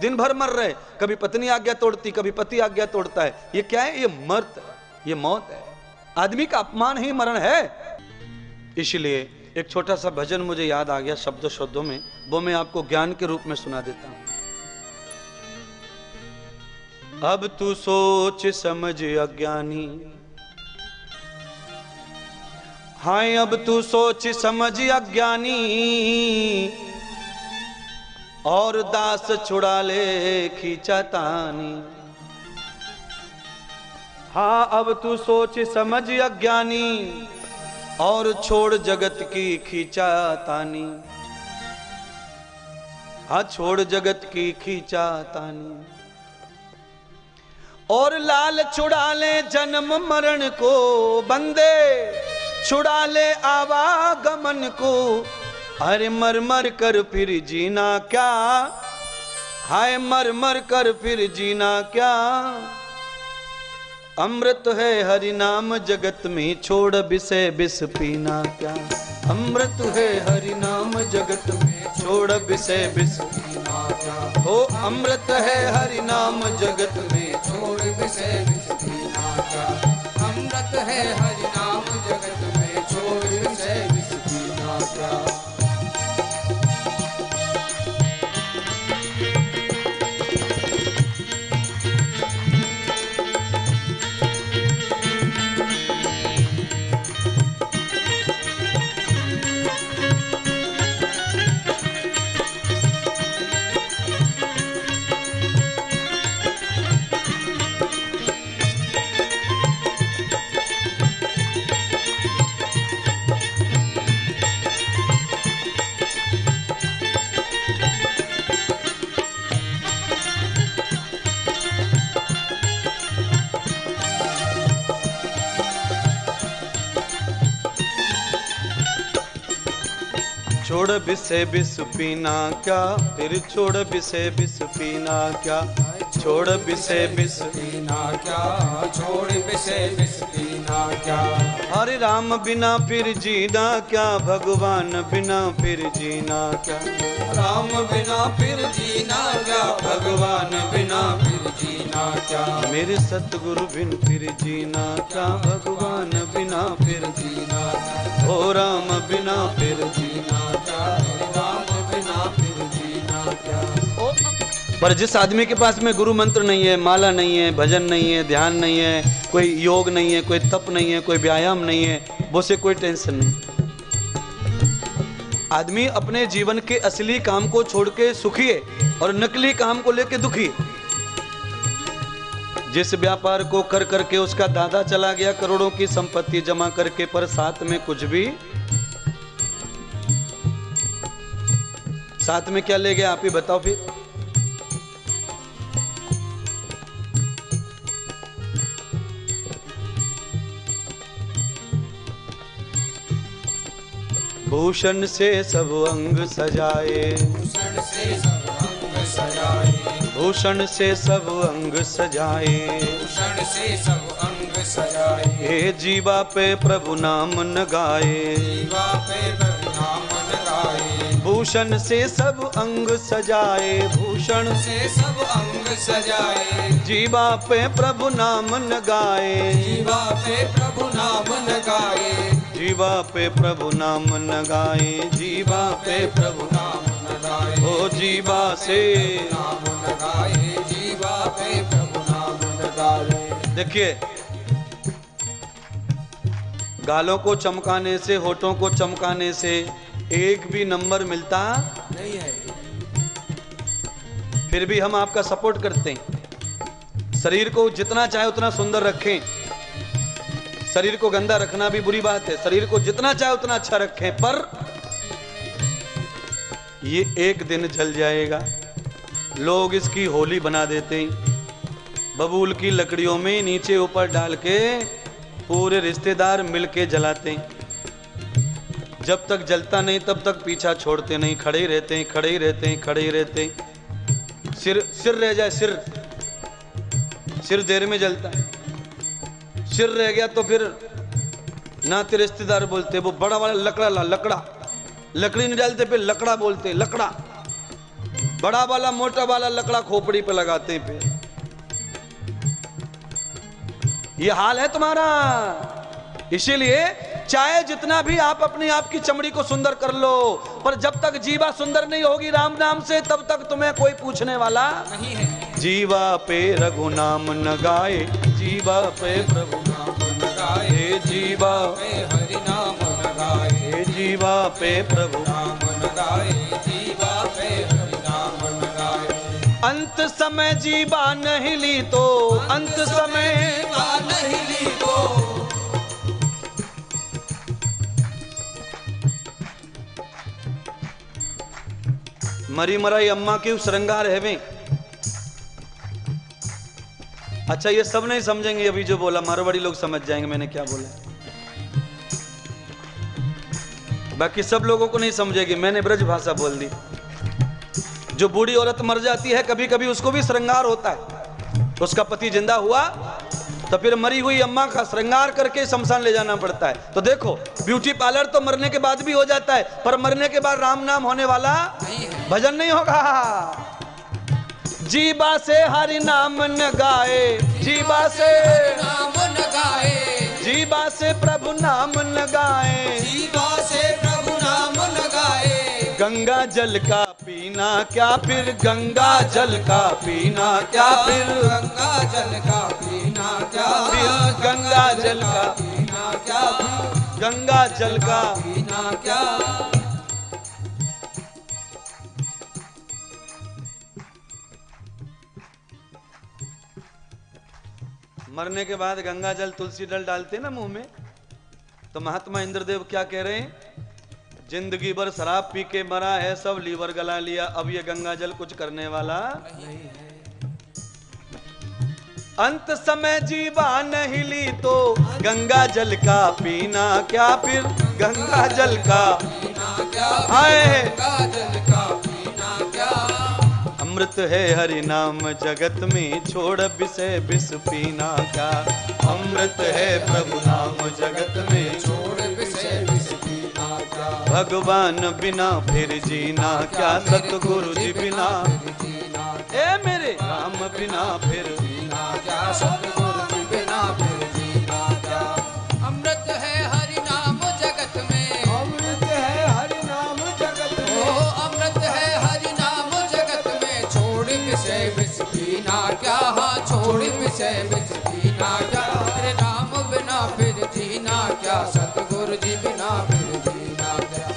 दिन भर मर रहे, कभी पत्नी आज्ञा तोड़ती, कभी पति आज्ञा तोड़ता है। ये क्या है? ये मर्त है, ये मौत है। आदमी का अपमान ही मरण है। इसलिए एक छोटा सा भजन मुझे याद आ गया शब्दों शब्दों में, वो मैं आपको ज्ञान के रूप में सुना देता हूं। अब तू सोच समझ अज्ञानी, हाय अब तू सोच समझ अज्ञानी, और दास छुड़ा ले खींचा तानी। हाँ अब तू सोच समझ अज्ञानी, और छोड़ जगत की खींचा तानी। हाँ छोड़ जगत की खींचा तानी, और लाल छुड़ा ले जन्म मरण को, बंदे छुड़ा ले आवागमन को। अरे मर मर कर फिर जीना क्या, हाय मर मर कर फिर जीना क्या। अमृत है हरि नाम जगत में, छोड़ विषय विष पीना क्या। अमृत है हरि नाम जगत में, छोड़ विषय विष पीना क्या। ओ अमृत है हरि नाम जगत में, छोड़ विषय विष पीना क्या। अमृत है हरि नाम जगत में, छोड़ विषय विष पीना क्या। छोड़ विषय विष पीना क्या, फिर छोड़ विषय विष पीना क्या। छोड़ विषय विष पीना क्या, छोड़ विषय विष पीना क्या। हरे राम बिना फिर जीना क्या, भगवान बिना फिर जीना क्या। राम बिना फिर जीना क्या, भगवान बिना फिर जीना क्या। मेरे सतगुरु बिन फिर जीना क्या, भगवान बिना फिर जीना क्या। ओ राम बिना फिर जीना क्या, राम बिना फिर जीना क्या। पर जिस आदमी के पास में गुरु मंत्र नहीं है, माला नहीं है, भजन नहीं है, ध्यान नहीं है, कोई योग नहीं है, कोई तप नहीं है, कोई व्यायाम नहीं है, वो से कोई टेंशन नहीं। आदमी अपने जीवन के असली काम को छोड़ के सुखी है और नकली काम को लेके दुखी है। जिस व्यापार को कर करके उसका दादा चला गया करोड़ों की संपत्ति जमा करके, पर साथ में कुछ भी, साथ में क्या ले गया आप ही बताओ फिर। भूषण से सब अंग सजाए, भूषण से सब अंग सजाए, भूषण से सब अंग सजाए, भूषण से सब अंग सजाए। हे जीवा पे प्रभु नाम न गाए, जीवा पे प्रभु नाम न गाए। भूषण से सब अंग सजाए, भूषण से सब अंग सजाए। जीवा पे प्रभु नाम न गाए, जीवा पे प्रभु नाम न गाए। जीवा पे प्रभु नाम न गाए, जीवा पे प्रभु नाम न गाए। ओ जीवा से नाम न गाए, जीवा पे प्रभु नाम न गाए। देखिए, गालों को चमकाने से, होठों को चमकाने से एक भी नंबर मिलता नहीं है। फिर भी हम आपका सपोर्ट करते हैं। शरीर को जितना चाहे उतना सुंदर रखें, शरीर को गंदा रखना भी बुरी बात है। शरीर को जितना चाहे उतना अच्छा रखें, पर ये एक दिन जल जाएगा। लोग इसकी होली बना देते हैं, बबूल की लकड़ियों में नीचे ऊपर डाल के पूरे रिश्तेदार मिलके जलाते हैं। जब तक जलता नहीं तब तक पीछा छोड़ते नहीं, खड़े ही रहते हैं, खड़े ही रहते हैं, खड़े ही रहते हैं। सिर रह जाए, सिर देर में जलता है। सिर रह गया तो फिर नाते रिश्तेदार बोलते वो बड़ा वाला लकड़ा ला, लकड़ा। लकड़ी नहीं डालते, फिर लकड़ा बोलते, लकड़ा। बड़ा वाला मोटा वाला लकड़ा खोपड़ी पे लगाते हैं फिर। ये हाल है तुम्हारा। इसीलिए चाहे जितना भी आप अपने आप की चमड़ी को सुंदर कर लो, पर जब तक जीवा सुंदर नहीं होगी राम नाम से, तब तक तुम्हें कोई पूछने वाला नहीं है। जीवा पे रघु नाम न गाए, जीवा पे प्रभु नाम न गाए, जीवा पे हरि नाम न गाए, जीवा पे प्रभु नाम न गाए, जीवा पे हरि नाम न गाए। अंत समय जीवा नहीं ली तो, अंत समय नहीं ली तो, मरी मराई अम्मा के श्रृंगार है। अच्छा ये सब नहीं समझेंगे अभी जो बोला, मारवाड़ी लोग समझ जाएंगे मैंने क्या बोला, बाकी सब लोगों को नहीं समझेगी, मैंने ब्रज भाषा बोल दी। जो बूढ़ी औरत मर जाती है कभी कभी उसको भी श्रृंगार होता है, उसका पति जिंदा हुआ तो फिर मरी हुई अम्मा का श्रृंगार करके शमशान ले जाना पड़ता है। तो देखो ब्यूटी पार्लर तो मरने के बाद भी हो जाता है, पर मरने के बाद राम नाम होने वाला भजन नहीं होगा। जीवा से हरि नाम न गाए, जीवा से नाम न गाए, जीवा से प्रभु नाम न गाए, जीवा से प्रभु नाम न गाए। गंगा जल का पीना क्या फिर, गंगा जल का पीना क्या फिर, गंगा जल का पीना क्या फिर, गंगा जल का पीना क्या फिर, गंगा जल का पीना क्या। मरने के बाद गंगा जल तुलसी दल डालते ना मुंह में, तो महात्मा इंद्रदेव क्या कह रहे हैं, जिंदगी भर शराब पी के मरा है, सब लीवर गला लिया, अब ये गंगा जल कुछ करने वाला नहीं है। अंत समय जीवा नहीं ली तो गंगा जल का पीना क्या फिर, गंगा जल का पीना क्या, आए गंगा जल का पीना क्या। अमृत है हरि नाम जगत में, छोड़ विषय विष पीना क्या। अमृत है प्रभु नाम जगत में, छोड़ विषय विष पीना क्या। भगवान बिना फिर जीना क्या, सतगुरु जी बिना ए मेरे राम बिना फिर जीना क्या, सतगुरु जी बिना फिर जीना क्या। अमृत है हरि नाम जगत में, अमृत है हरि नाम जगत में, ओ अमृत है हरि नाम जगत में। छोड़ विषय विष पीना क्या, हाँ छोड़ विषय विष पीना क्या। तेरे नाम बिना फिर जीना क्या, सतगुरु जी बिना फिर जीना क्या।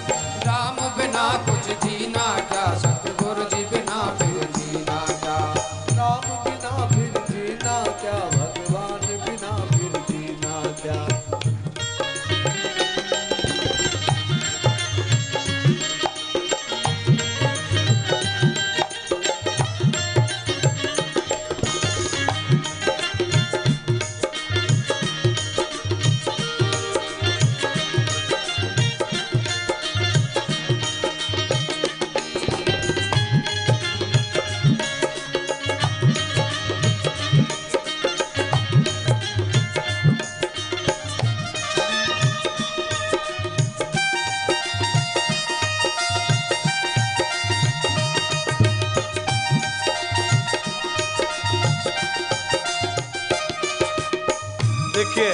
राम बिना कुछ जीना क्या, सतगुरु जी बिना फिर जीना क्या। राम बिना फिर जीना क्या, भगवान बिना फिर जीना क्या। देखिए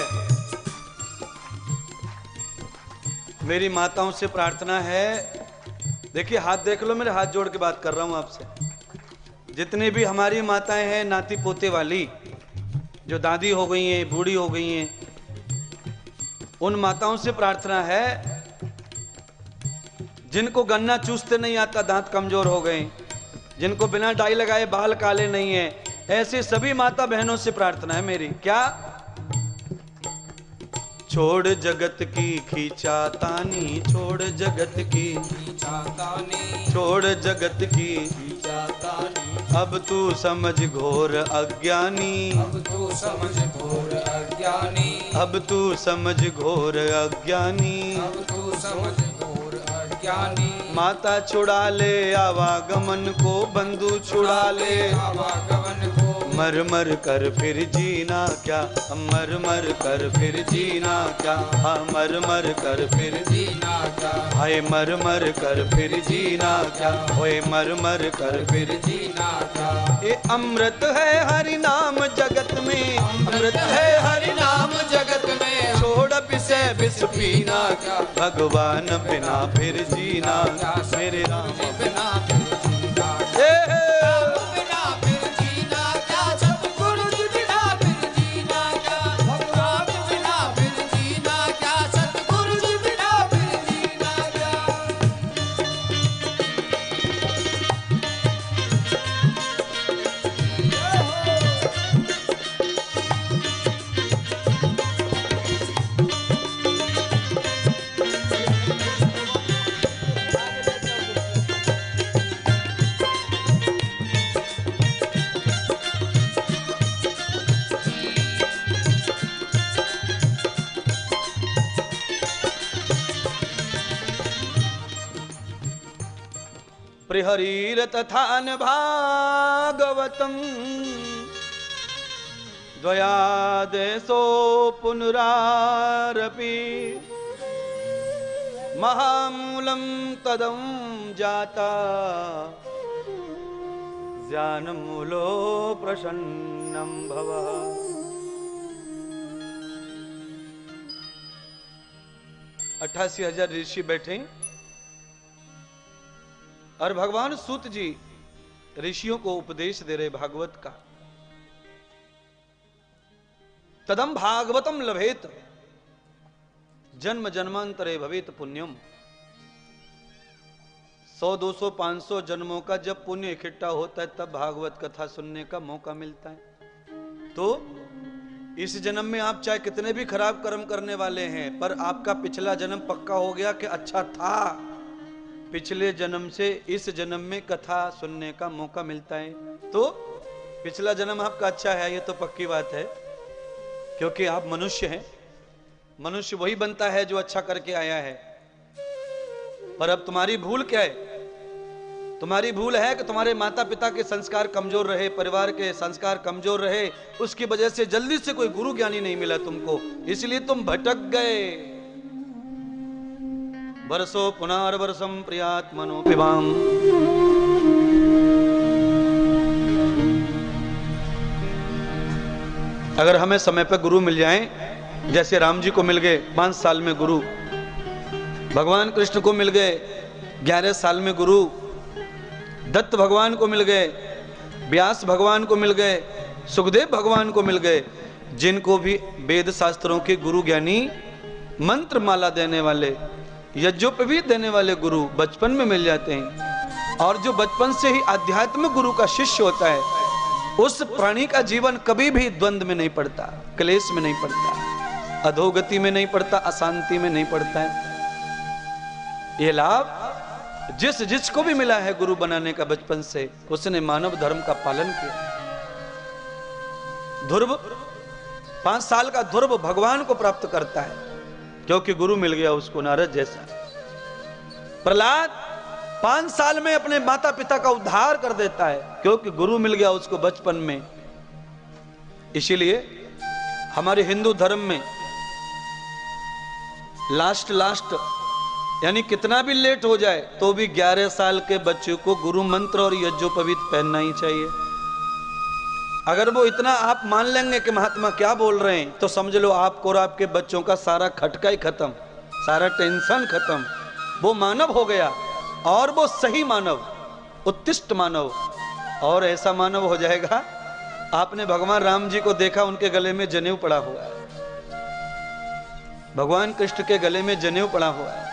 मेरी माताओं से प्रार्थना है, देखिए हाथ देख लो, मेरे हाथ जोड़ के बात कर रहा हूं आपसे। जितनी भी हमारी माताएं हैं नाती पोते वाली, जो दादी हो गई हैं, बूढ़ी हो गई हैं, उन माताओं से प्रार्थना है जिनको गन्ना चूसते नहीं आता, दांत कमजोर हो गए, जिनको बिना डाई लगाए बाल काले नहीं है, ऐसे सभी माता बहनों से प्रार्थना है मेरी। क्या? छोड़ जगत की खींचातानी, छोड़ जगत की खींचातानी, छोड़ जगत की खींचातानी। अब तू समझ घोर अज्ञानी, अब तू समझ घोर अज्ञानी, अब तू समझ घोर अज्ञानी, अब तू समझ घोर अज्ञानी। माता छुड़ा ले आवागमन को, बंधु छुड़ा ले आवागमन को, मर मर कर फिर जीना क्या, मर मर कर फिर जीना क्या, हाँ मर मर कर फिर जीना क्या, हाय मर मर कर फिर जीना क्या, ओए मर मर कर फिर जीना क्या। ये अमृत है हरि नाम जगत में, अमृत है हरि नाम जगत में, छोड़ पिसे बिस पीना क्या, भगवान बिना फिर जीना क्या, मेरे राम बिना फिर जीना ए, राम बिना फिर जीना क्या, सतगुरु जी बिना फिर जीना क्या, भगवान बिना फिर जीना क्या, सतगुरु जी बिना फिर जीना क्या। प्रहरीर तथा न भागवतम द्वयादेशो पुनरारपि महामूलम तदं जाता ज्ञानमूलो प्रसन्नं भवः। 88,000 ऋषि बैठे और भगवान सूत जी ऋषियों को उपदेश दे रहे भागवत का। तदम भागवतम लभेत जन्म जन्मांतरे भवेत पुण्यम। 100, 200, 500 जन्मों का जब पुण्य इकट्ठा होता है तब भागवत कथा सुनने का मौका मिलता है। तो इस जन्म में आप चाहे कितने भी खराब कर्म करने वाले हैं, पर आपका पिछला जन्म पक्का हो गया कि अच्छा था, पिछले जन्म से इस जन्म में कथा सुनने का मौका मिलता है। तो पिछला जन्म आपका अच्छा है, ये तो पक्की बात है, क्योंकि आप मनुष्य हैं। मनुष्य वही बनता है जो अच्छा करके आया है। पर अब तुम्हारी भूल क्या है? तुम्हारी भूल है कि तुम्हारे माता पिता के संस्कार कमजोर रहे, परिवार के संस्कार कमजोर रहे, उसकी वजह से जल्दी से कोई गुरु ज्ञानी नहीं मिला तुमको, इसलिए तुम भटक गए। वर्षो पुनर्वर्षम प्रियात्मनो पिबाम। अगर हमें समय पर गुरु मिल जाएं, जैसे राम जी को मिल गए 5 साल में गुरु, भगवान कृष्ण को मिल गए 11 साल में गुरु, दत्त भगवान को मिल गए, व्यास भगवान को मिल गए, सुखदेव भगवान को मिल गए, जिनको भी वेद शास्त्रों के गुरु ज्ञानी, मंत्र माला देने वाले, यज्ञोपवीत देने वाले गुरु बचपन में मिल जाते हैं। और जो बचपन से ही आध्यात्मिक गुरु का शिष्य होता है, उस प्राणी का जीवन कभी भी द्वंद्व में नहीं पड़ता, क्लेश में नहीं पड़ता, अधोगति में नहीं पड़ता, अशांति में नहीं पड़ता है। ये लाभ जिसको भी मिला है गुरु बनाने का बचपन से, उसने मानव धर्म का पालन किया। ध्रुव 5 साल का ध्रुव भगवान को प्राप्त करता है, क्योंकि गुरु मिल गया उसको, नारद जैसा। प्रहलाद 5 साल में अपने माता पिता का उद्धार कर देता है, क्योंकि गुरु मिल गया उसको बचपन में। इसीलिए हमारे हिंदू धर्म में लास्ट यानी कितना भी लेट हो जाए तो भी 11 साल के बच्चे को गुरु मंत्र और यज्ञोपवीत पहनना ही चाहिए। अगर वो इतना आप मान लेंगे कि महात्मा क्या बोल रहे हैं, तो समझ लो आपको और आपके बच्चों का सारा खटका ही खत्म, सारा टेंशन खत्म। वो मानव हो गया, और वो सही मानव, उत्कृष्ट मानव, और ऐसा मानव हो जाएगा। आपने भगवान राम जी को देखा, उनके गले में जनेऊ पड़ा हुआ है, भगवान कृष्ण के गले में जनेऊ पड़ा हुआ है।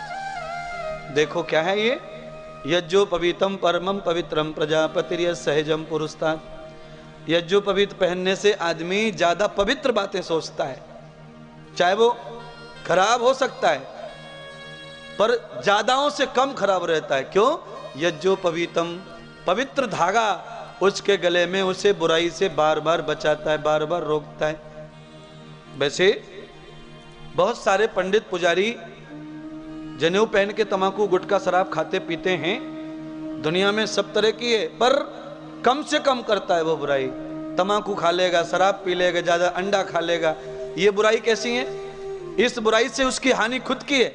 देखो क्या है ये, यज्ञोपवीतम परमम पवित्रम प्रजापतिर्य सहजम पुरुस्तात्। यज्ञोपवीत पहनने से आदमी ज्यादा पवित्र बातें सोचता है, चाहे वो खराब हो सकता है पर ज्यादाओं से कम खराब रहता है। क्यों? यज्ञोपवीतम, पवित्र धागा उसके गले में उसे बुराई से बार बार बचाता है, बार बार रोकता है। वैसे बहुत सारे पंडित पुजारी जनेऊ पहन के तंबाकू गुटखा शराब खाते पीते हैं, दुनिया में सब तरह की है, पर कम से कम करता है वो बुराई। तम्बाकू खा लेगा, शराब पी लेगा, ज्यादा अंडा खा लेगा। ये बुराई कैसी है? इस बुराई से उसकी हानि खुद की है,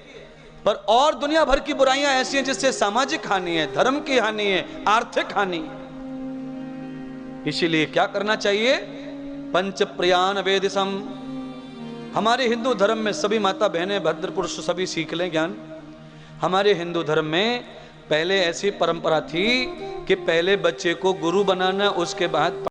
पर और दुनिया भर की बुराइयां ऐसी हैं जिससे सामाजिक हानि है, धर्म की हानि है, आर्थिक हानि है। इसीलिए क्या करना चाहिए? पंच प्रयान वेदिसम। हमारे हिंदू धर्म में सभी माता बहनें, भद्र पुरुष सभी सीख लें ज्ञान। हमारे हिंदू धर्म में पहले ऐसी परंपरा थी कि पहले बच्चे को गुरु बनाना, उसके बाद